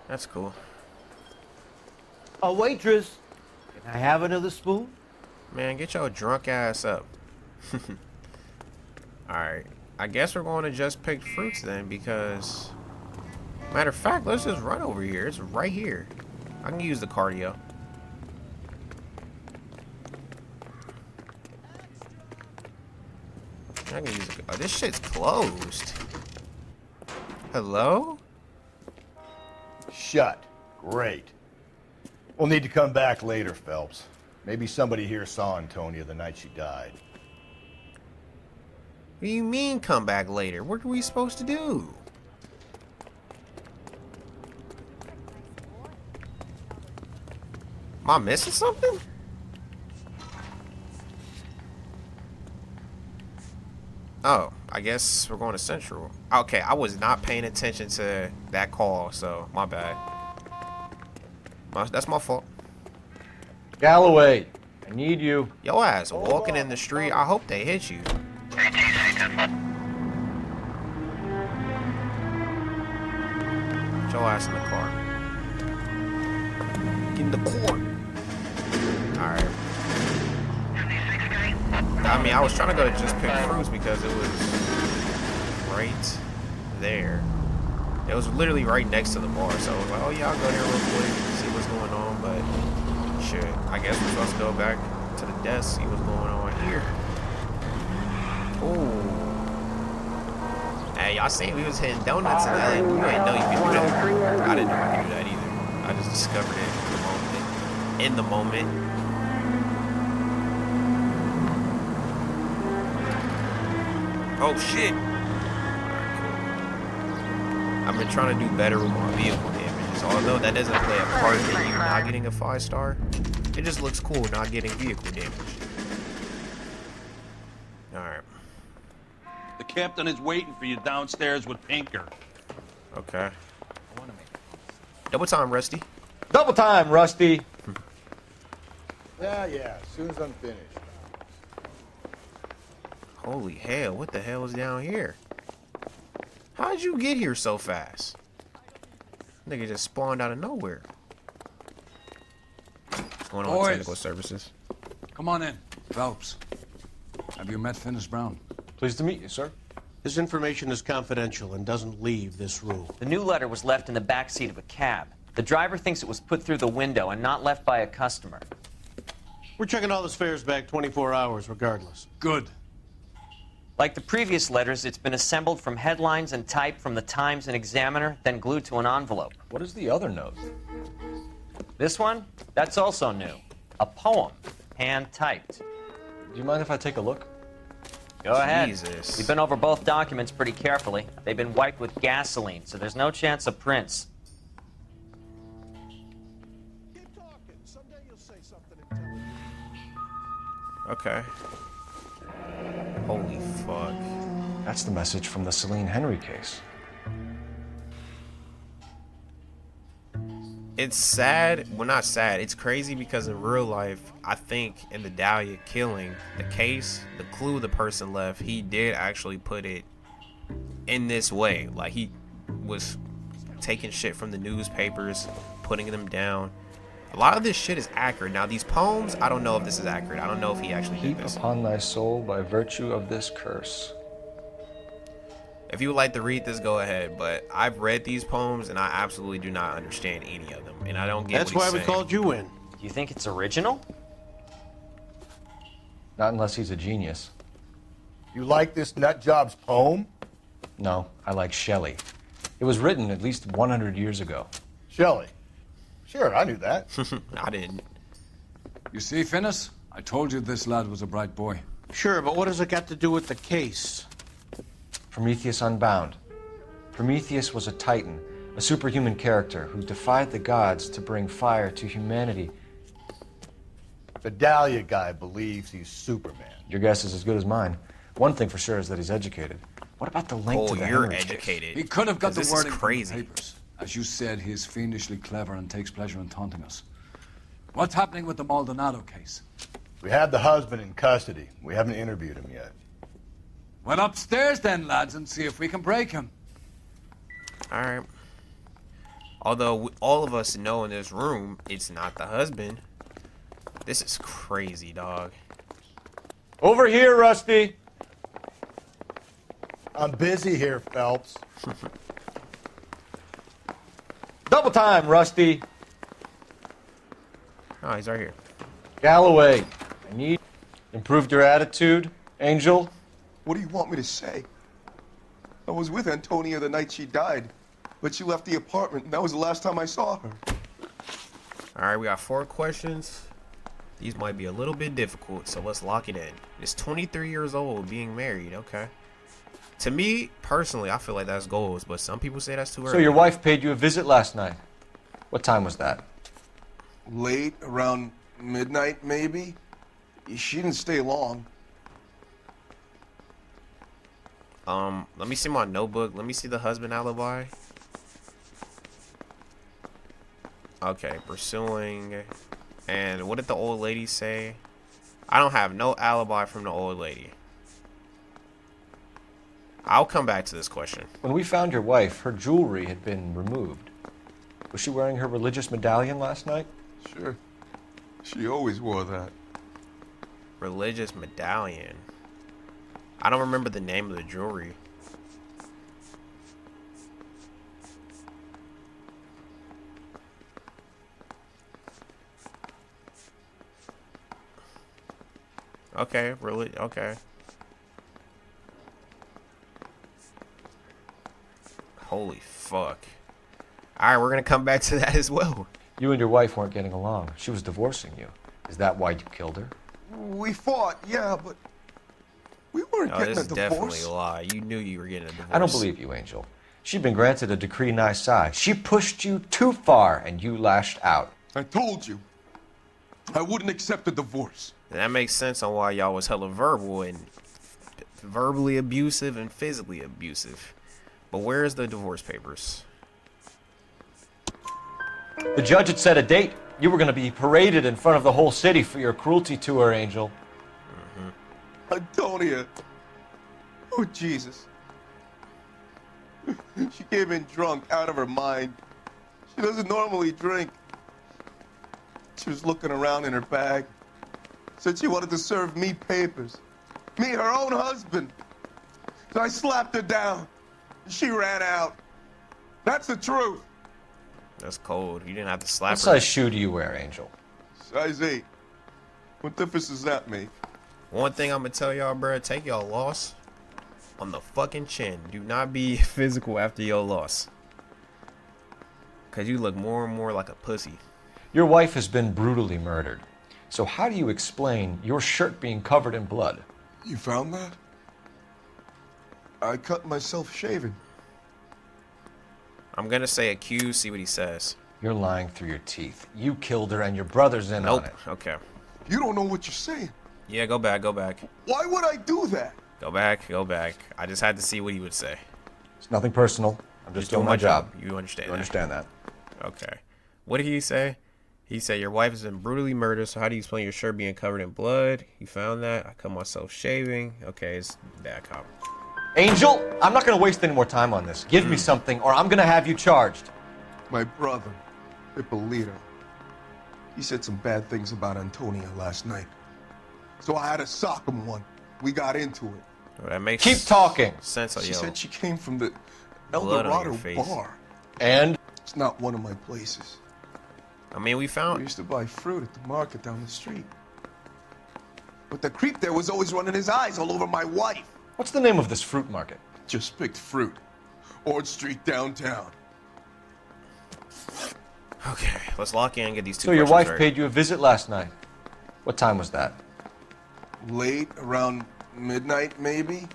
S1: That's cool.
S13: A waitress. Can I have another spoon?
S1: Man, get your drunk ass up. Alright. I guess we're going to just pick fruits then because... Matter of fact, let's just run over here. It's right here. I can use the cardio. I can use it. Oh, this shit's closed. Hello?
S2: Shut. Great. We'll need to come back later, Phelps. Maybe somebody here saw Antonia the night she died.
S1: What do you mean come back later? What are we supposed to do? Am I missing something? Oh, I guess we're going to Central. Okay, I was not paying attention to that call, so my bad. That's my fault.
S3: Galloway, I need you.
S1: Yo ass walking in the street. I hope they hit you. Get your ass in the car. Get in the car. Alright. I mean, I was trying to go to Just Pick Fruits because it was right there. It was literally right next to the bar, so I was like, oh yeah, I'll go there real quick, see what's going on, but shit, I guess we're supposed to go back to the desk, see what's going on here. Ooh. Hey, y'all seen we was hitting donuts in LA. You ain't know you could do that. I didn't know I could do that either. I just discovered it in the moment. Oh shit. I've been trying to do better with my vehicle damages. Although that doesn't play a part in you not getting a 5-star, it just looks cool not getting vehicle damage. Alright.
S19: The captain is waiting for you downstairs with Pinker.
S1: Okay. Double time, Rusty.
S5: Double time, Rusty.
S2: Yeah, as soon as I'm finished.
S1: Holy hell, what the hell is down here? How'd you get here so fast? Nigga just spawned out of nowhere. What's going on,
S4: Boys.
S1: technical services?
S4: Come on in. Phelps. Have you met Finis Brown?
S5: Pleased to meet you, sir.
S20: This information is confidential and doesn't leave this room.
S6: The new letter was left in the back seat of a cab. The driver thinks it was put through the window and not left by a customer.
S20: We're checking all this fares back 24 hours regardless.
S4: Good.
S6: Like the previous letters, it's been assembled from headlines and typed from the Times and Examiner, then glued to an envelope.
S5: What is the other note?
S6: This one? That's also new. A poem, hand-typed.
S5: Do you mind if I take a look?
S6: Go ahead.
S1: Jesus.
S6: We've been over both documents pretty carefully. They've been wiped with gasoline, so there's no chance of prints.
S1: Okay. Holy fuck.
S9: That's the message from the Celine Henry case.
S1: It's sad. Well, not sad. It's crazy because in real life, I think in the Dahlia killing, the case, the clue the person left, he did actually put it in this way. Like, he was taking shit from the newspapers, putting them down. A lot of this shit is accurate. Now, these poems, I don't know if this is accurate. I don't know if he actually did
S9: Heap
S1: this.
S9: upon thy soul by virtue of this curse.
S1: If you would like to read this, go ahead. But I've read these poems, and I absolutely do not understand any of them. And I don't get
S20: That's
S1: what
S20: why
S1: he's
S20: we
S1: saying.
S20: called you in.
S6: Do you think it's original?
S9: Not unless he's a genius.
S2: You like this nutjob's poem?
S9: No, I like Shelley. It was written at least 100 years ago.
S2: Shelley. Sure, I knew that.
S1: I didn't.
S4: You see, Finis? I told you this lad was a bright boy.
S20: Sure, but what has it got to do with the case?
S9: Prometheus Unbound. Prometheus was a titan, a superhuman character who defied the gods to bring fire to humanity.
S2: The Dahlia guy believes he's Superman.
S9: Your guess is as good as mine. One thing for sure is that he's educated. What about the link to the
S1: you're
S9: Henry case?
S1: educated.
S4: He could have got the
S1: This is
S4: wording from the
S1: crazy.
S4: papers. As you said, he is fiendishly clever and takes pleasure in taunting us. What's happening with the Maldonado case?
S2: We have the husband in custody. We haven't interviewed him yet.
S4: Well, upstairs then, lads, and see if we can break him.
S1: All right. Although all of us know in this room, it's not the husband. This is crazy, dog.
S5: Over here, Rusty.
S2: I'm busy here, Phelps.
S5: Double time, Rusty.
S1: Oh, he's right here.
S5: Galloway, I need improved your attitude, Angel.
S10: What do you want me to say? I was with Antonia the night she died, but she left the apartment, and that was the last time I saw her.
S1: All right, we got 4 questions. These might be a little bit difficult, so let's lock it in. It's 23 years old, being married. Okay. To me, personally, I feel like that's goals, but some people say that's too early.
S5: So your wife paid you a visit last night. What time was that?
S10: Late, around midnight, maybe? She didn't stay long.
S1: Let me see my notebook. Let me see the husband alibi. Okay, pursuing. And what did the old lady say? I don't have no alibi from the old lady. I'll come back to this question.
S9: When we found your wife, her jewelry had been removed. Was she wearing her religious medallion last night?
S10: Sure. She always wore that.
S1: Religious medallion. I don't remember the name of the jewelry. Okay, really? Okay. Holy fuck. Alright, we're gonna come back to that as well.
S9: You and your wife weren't getting along. She was divorcing you. Is that why you killed her?
S10: We fought, yeah, but we weren't
S1: Oh,
S10: getting
S1: this
S10: a
S1: is definitely
S10: divorce.
S1: a lie. You knew you were getting a divorce.
S9: I don't believe you, Angel. She'd been granted a decree nisi. She pushed you too far, and you lashed out.
S10: I told you. I wouldn't accept a divorce.
S1: And that makes sense on why y'all was hella verbal and verbally abusive and physically abusive. But where's the divorce papers?
S9: The judge had set a date. You were going to be paraded in front of the whole city for your cruelty to her, Angel.
S10: Antonia. Oh, Jesus. She came in drunk, out of her mind. She doesn't normally drink. She was looking around in her bag. Said she wanted to serve me papers. Me, her own husband. So I slapped her down. She ran out. That's the truth.
S1: That's cold. You didn't have to slap
S9: What
S1: her.
S9: size shoe do you wear, Angel?
S10: Size 8. What difference does that make?
S1: One thing I'm gonna tell y'all, bro, take y'all loss on the fucking chin. Do not be physical after your loss. Cause you look more and more like a pussy.
S9: Your wife has been brutally murdered. So how do you explain your shirt being covered in blood?
S10: You found that? I cut myself shaving.
S1: I'm gonna say accused, see what he says.
S9: You're lying through your teeth. You killed her and your brother's in on it.
S1: Okay.
S10: You don't know what you're saying.
S1: Yeah, go back, go back.
S10: Why would I do that?
S1: Go back, go back. I just had to see what he would say.
S9: It's nothing personal. I'm just doing my job.
S1: You understand
S9: You understand that?
S1: Okay. What did he say? He said, your wife has been brutally murdered, so how do you explain your shirt being covered in blood? You found that. I cut myself shaving. Okay, it's bad cop.
S9: Angel, I'm not going to waste any more time on this. Give me something, or I'm going to have you charged.
S10: My brother, Ippolito, he said some bad things about Antonia last night. So I had to sock him one. We got into it.
S1: Well, that makes
S9: Keep talking.
S1: sense.
S10: She said she came from the El
S1: Blood on your
S10: Dorado
S1: face.
S10: bar.
S9: And?
S10: It's not one of my places.
S1: I mean, we found...
S10: I used to buy fruit at the market down the street. But the creep there was always running his eyes all over my wife.
S9: What's the name of this fruit market?
S10: Just picked fruit. Ord Street downtown.
S1: Okay, let's lock in and get these two
S9: So your
S1: questions
S9: wife
S1: right.
S9: paid you a visit last night. What time was that?
S10: Late, around midnight, maybe.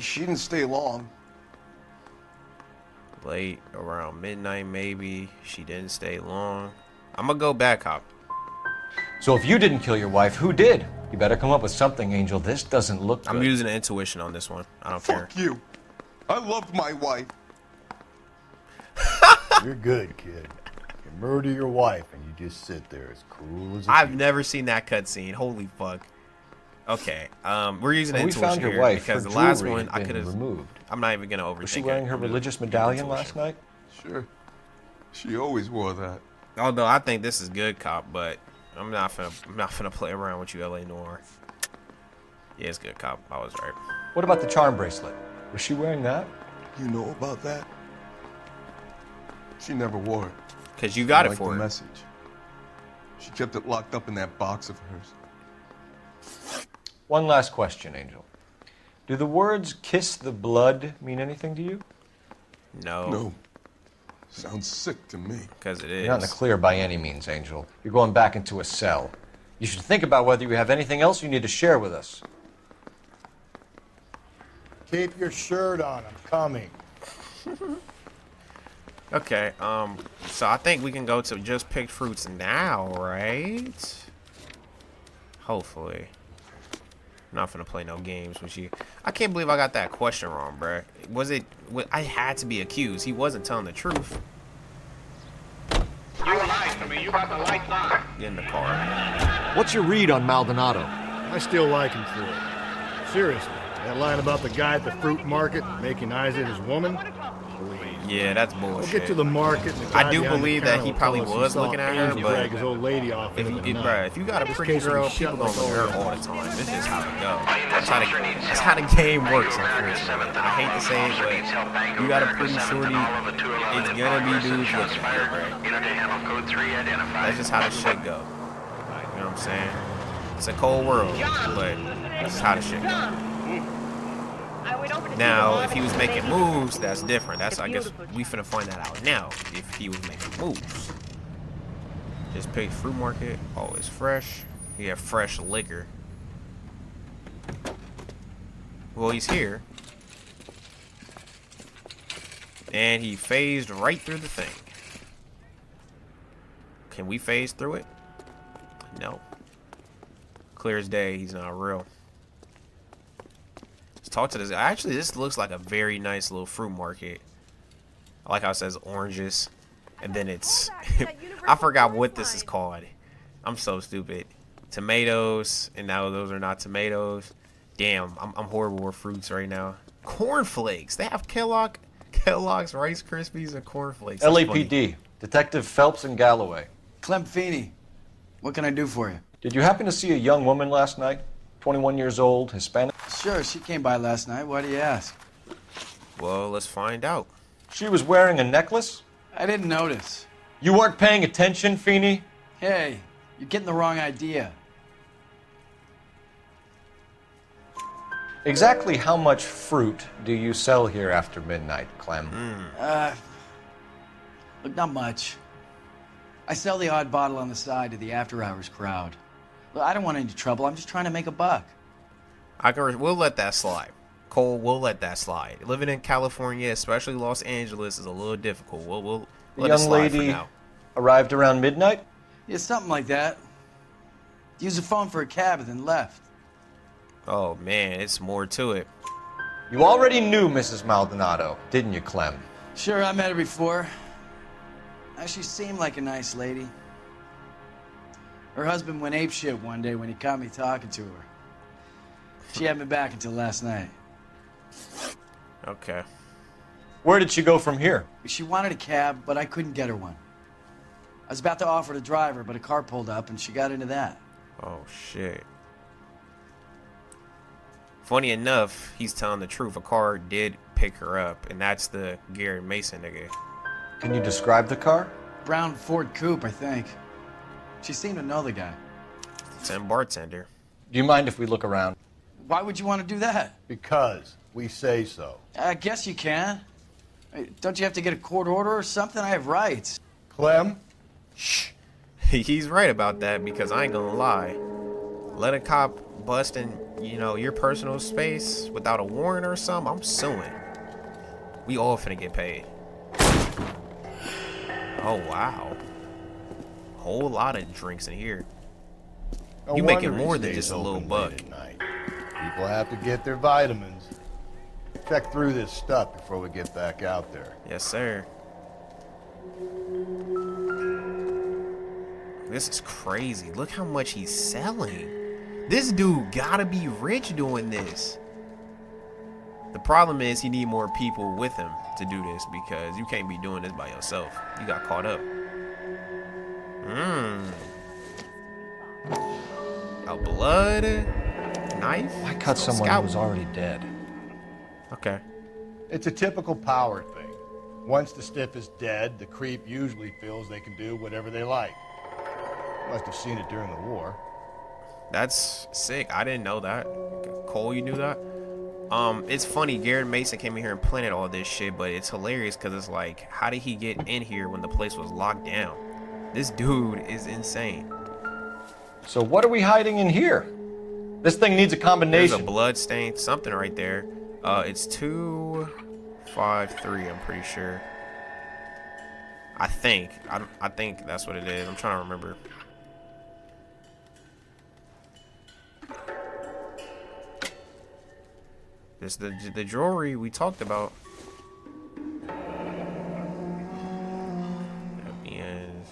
S10: She didn't stay long.
S1: Late, around midnight, maybe. She didn't stay long. I'm gonna go back, cop.
S9: So if you didn't kill your wife, who did? You better come up with something, Angel. This doesn't look good.
S1: I'm using intuition on this one. I don't care.
S10: Fuck you. I loved my wife.
S2: You're good, kid. You murder your wife and you just sit there as cool as a
S1: I've
S2: cucumber.
S1: never seen that cutscene. Holy fuck. Okay, we're using
S9: Well, we
S1: intuition
S9: found your
S1: here
S9: wife.
S1: because
S9: Her
S1: the last
S9: jewelry
S1: one
S9: had
S1: I
S9: been
S1: could have
S9: removed.
S1: I'm not even gonna overthink
S9: Was she wearing
S1: it.
S9: her
S1: I'm just
S9: religious
S1: using
S9: medallion
S1: intuition.
S9: last night?
S10: Sure. She always wore that.
S1: Although I think this is good, cop, but I'm not finna play around with you, LA Noire. Yeah, it's good, cop. I was right.
S9: What about the charm bracelet? Was she wearing that?
S10: You know about that? She never wore it.
S1: Cause you got
S10: I
S1: it
S10: liked
S1: for
S10: the
S1: her.
S10: message. She kept it locked up in that box of hers.
S9: One last question, Angel. Do the words kiss the blood mean anything to you?
S1: No.
S10: No. Sounds sick to me.
S1: Because it is.
S9: You're not in the clear by any means, Angel. You're going back into a cell. You should think about whether you have anything else you need to share with us.
S2: Keep your shirt on. I'm coming.
S1: Okay, so I think we can go to just picked fruits now, right? Hopefully. I'm not gonna play no games with you. I can't believe I got that question wrong, bruh. I had to be accused. He wasn't telling the truth.
S16: You lied to me. You got the lights on.
S1: Get in the car.
S5: What's your read on Maldonado?
S2: I still like him for it. Seriously, that line about the guy at the fruit market making eyes at his woman?
S1: Yeah, that's
S2: We'll
S1: bullshit.
S2: get to the market. And the
S1: I
S2: guy
S1: do
S2: behind the
S1: believe that
S2: counter
S1: he
S2: will
S1: probably
S2: tell us he
S1: was
S2: saw
S1: looking at her,
S2: Angie
S1: but
S2: drag his old lady off
S1: if
S2: into the
S1: you,
S2: night.
S1: bruh, if you got a
S2: This
S1: pretty
S2: case will be
S1: girl,
S2: shut
S1: people
S2: like
S1: gonna look at
S2: all
S1: her
S2: the
S1: all
S2: others.
S1: the time. This is how it goes. That's how the game works, unfortunately. I hate to say it, but you got a pretty shorty, it's gonna be dudes looking at her, bruh. That's just how the shit go. You know what I'm saying? It's a cold world, but this is how the shit go. Now, if he was making moves, that's different. That's, I guess, we finna find that out now. If he was making moves. Just pick fruit market, always fresh. He have fresh liquor. Well, he's here. And he phased right through the thing. Can we phase through it? No. Clear as day, he's not real. Let's talk to this. Actually, this looks like a very nice little fruit market. I like how it says oranges. And then it's... I forgot what this is called. I'm so stupid. Tomatoes. And now those are not tomatoes. Damn, I'm horrible with fruits right now. Cornflakes. They have Kellogg's Rice Krispies and cornflakes. That's
S9: LAPD.
S1: funny.
S9: Detective Phelps and Galloway.
S13: Clem Feeney, what can I do for you?
S9: Did you happen to see a young woman last night? 21 years old, Hispanic?
S13: Sure, she came by last night. Why do you ask?
S1: Well, let's find out.
S9: She was wearing a necklace?
S13: I didn't notice.
S9: You weren't paying attention, Feeney?
S13: Hey, you're getting the wrong idea.
S9: Exactly how much fruit do you sell here after midnight, Clem?
S13: Look, not much. I sell the odd bottle on the side to the after-hours crowd. Look, I don't want any trouble. I'm just trying to make a buck.
S1: We'll let that slide. Cole, we'll let that slide. Living in California, especially Los Angeles, is a little difficult. We'll let it
S9: The young
S1: slide for
S9: lady
S1: now.
S9: arrived around midnight?
S13: Yeah, something like that. Used the phone for a cab and then left.
S1: Oh, man, it's more to it.
S9: You already knew Mrs. Maldonado, didn't you, Clem?
S13: Sure, I met her before. She seemed like a nice lady. Her husband went apeshit one day when he caught me talking to her. She had me back until last night.
S1: Okay.
S9: Where did she go from here?
S13: She wanted a cab, but I couldn't get her one. I was about to offer to drive her, but a car pulled up and she got into that.
S1: Oh, shit. Funny enough, he's telling the truth. A car did pick her up, and that's the Garrett Mason nigga.
S9: Can you describe the car?
S13: Brown Ford Coupe, I think. She seemed to know the guy.
S1: It's a bartender.
S9: Do you mind if we look around?
S13: Why would you want to do that?
S2: Because we say so.
S13: I guess you can. Hey, don't you have to get a court order or something? I have rights.
S2: Clem? Shh.
S1: He's right about that, because I ain't gonna lie. Let a cop bust in, your personal space without a warrant or something, I'm suing. We all finna get paid. Oh, wow. Whole lot of drinks in here.
S2: No
S1: You making
S2: wonder
S1: more
S2: he
S1: than
S2: stays
S1: just a little
S2: open
S1: buck.
S2: late at night. People have to get their vitamins. Check through this stuff before we get back out there.
S1: Yes, sir. This is crazy. Look how much he's selling. This dude gotta be rich doing this. The problem is he need more people with him to do this, because you can't be doing this by yourself. You got caught up. A blood knife?
S9: Why cut someone who was already dead?
S1: Okay.
S2: It's a typical power thing. Once the stiff is dead, the creep usually feels they can do whatever they like. Must have seen it during the war.
S1: That's sick. I didn't know that. Cole, you knew that? It's funny, Garrett Mason came in here and planted all this shit, but it's hilarious because it's like, how did he get in here when the place was locked down? This dude is insane.
S9: So what are we hiding in here? This thing needs a combination.
S1: There's a blood stain, something right there. It's 253, I'm pretty sure. I think that's what it is. I'm trying to remember. This the jewelry we talked about. That means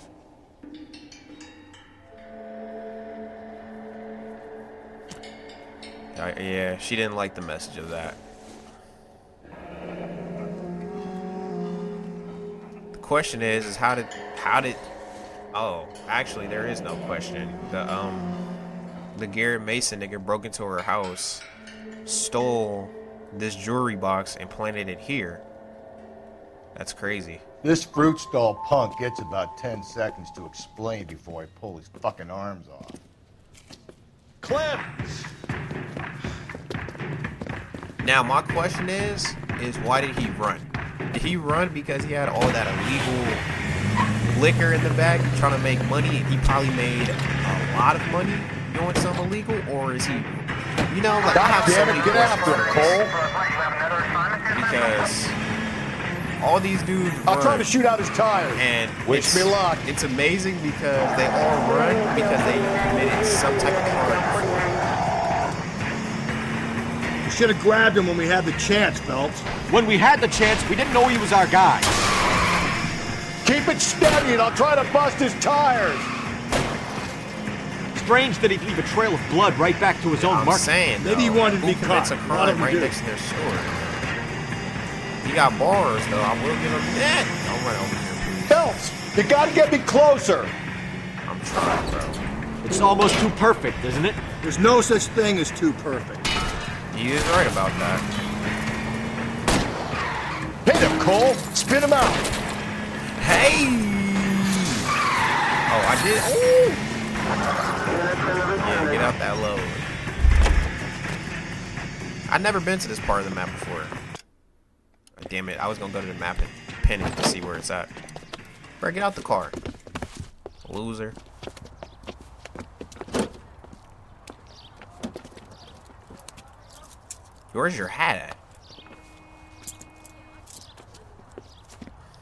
S1: yeah, she didn't like the message of that. The question is how did oh, actually there is no question. The Garrett Mason nigga broke into her house, stole this jewelry box and planted it here. That's crazy.
S2: This fruit stall punk gets about 10 seconds to explain before I pull his fucking arms off.
S5: Clem!
S1: Now my question is why did he run? Did he run because he had all that illegal liquor in the bag trying to make money, and he probably made a lot of money doing something illegal? Or is he, like,
S2: God damn it, get after him, Cole!
S1: Because All these dudes
S2: I'll
S1: run,
S2: try to shoot out his tires.
S1: and
S2: Wish me luck.
S1: It's amazing because they all run because they committed some type of crime before.
S2: We should have grabbed him when we had the chance, Phelps.
S5: When we had the chance, we didn't know he was our guy.
S2: Keep it steady and I'll try to bust his tires.
S5: Strange that he'd leave a trail of blood right back to his own
S1: I'm
S5: mark.
S1: saying,
S2: Maybe he wanted to be
S1: who
S2: caught.
S1: commits a
S2: A lot of
S1: crime
S2: them
S1: right
S2: do.
S1: next to their store? You got bars, though. I will give him that. Don't run over here, please.
S2: Phelps, you gotta get me closer.
S1: I'm trying, bro.
S5: It's almost too perfect, isn't it?
S2: There's no such thing as too perfect.
S1: He is right about that.
S2: Hit him, Cole. Spin him out.
S1: Hey! Oh, I did. Oh! Yeah, get out that load. I've never been to this part of the map before. Damn it, I was gonna go to the map and pin it to see where it's at. Bro, get out the car. Loser. Where's your hat at?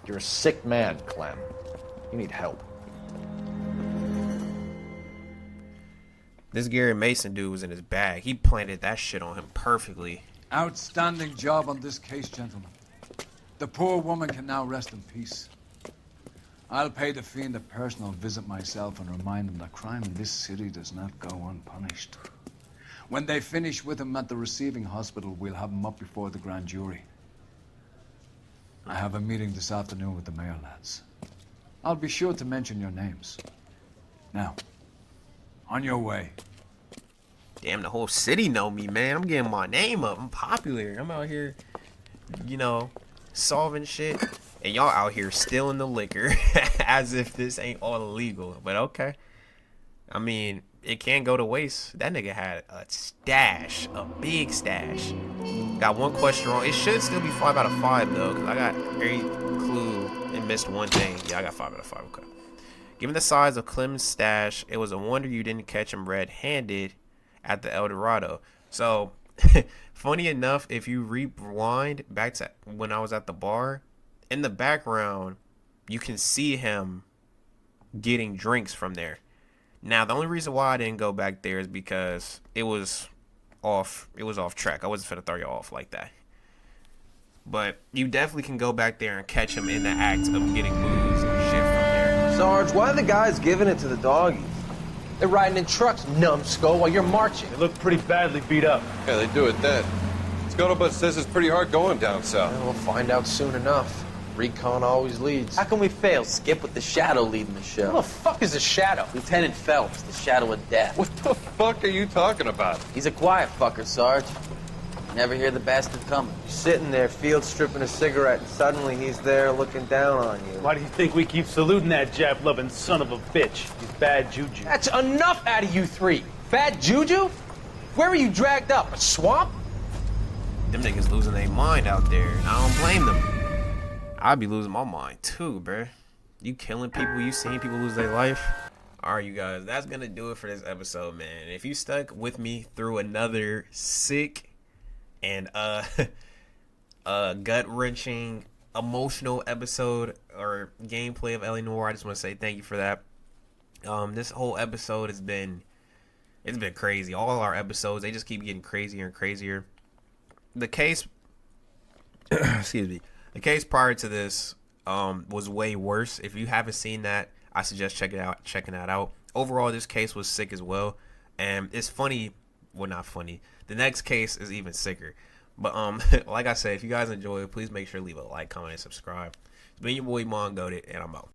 S9: You're a sick man, Clem. You need help.
S1: This Gary Mason dude was in his bag. He planted that shit on him perfectly.
S4: Outstanding job on this case, gentlemen. The poor woman can now rest in peace. I'll pay the fiend a personal visit myself and remind him that crime in this city does not go unpunished. When they finish with him at the receiving hospital, we'll have him up before the grand jury. I have a meeting this afternoon with the mayor lads. I'll be sure to mention your names. Now, on your way.
S1: Damn, the whole city know me, man. I'm getting my name up. I'm popular. I'm out here, you know, solving shit. And y'all out here stealing the liquor as if this ain't all illegal. But okay. I mean, it can't go to waste. That nigga had a stash, a big stash. Got one question wrong. It should still be 5 out of 5 though, because I got every clue and missed one thing. Yeah, I got 5 out of 5. Okay. Given the size of Clem's stash, it was a wonder you didn't catch him red-handed at the El Dorado. So, funny enough, if you rewind back to when I was at the bar, in the background, you can see him getting drinks from there. Now, the only reason why I didn't go back there is because it was off track. I wasn't finna throw you off like that. But you definitely can go back there and catch him in the act of getting booze and shit from there.
S8: Sarge, why are the guys giving it to the doggies? They're riding in trucks, numbskull, while you're marching.
S14: They look pretty badly beat up.
S3: Yeah, they do it then. Scuttlebutt says it's pretty hard going down south.
S8: We'll find out soon enough. Recon always leads.
S21: How can we fail, Skip, with the Shadow leading the show?
S8: Who the fuck is the Shadow?
S21: Lieutenant Phelps, the Shadow of Death.
S3: What the fuck are you talking about?
S21: He's a quiet fucker, Sarge. Never hear the bastard coming.
S8: You're sitting there, field stripping a cigarette, and suddenly he's there looking down on you.
S14: Why do you think we keep saluting that Jap-loving son of a bitch? He's bad juju.
S21: That's enough out of you three. Bad juju? Where were you dragged up? A swamp?
S1: Them niggas losing their mind out there, and I don't blame them. I'd be losing my mind too, bruh. You killing people, you seeing people lose their life. Alright, you guys, that's gonna do it for this episode, man. If you stuck with me through another sick and gut-wrenching, emotional episode or gameplay of LA Noire, I just want to say thank you for that. This whole episode has been, it's been crazy. All our episodes, they just keep getting crazier and crazier. The case, excuse me, the case prior to this was way worse. If you haven't seen that, I suggest checking that out. Overall, this case was sick as well, and it's funny. Well, not funny. The next case is even sicker. But like I said, if you guys enjoy it, please make sure to leave a like, comment, and subscribe. It's been your boy xImanGoated, and I'm out.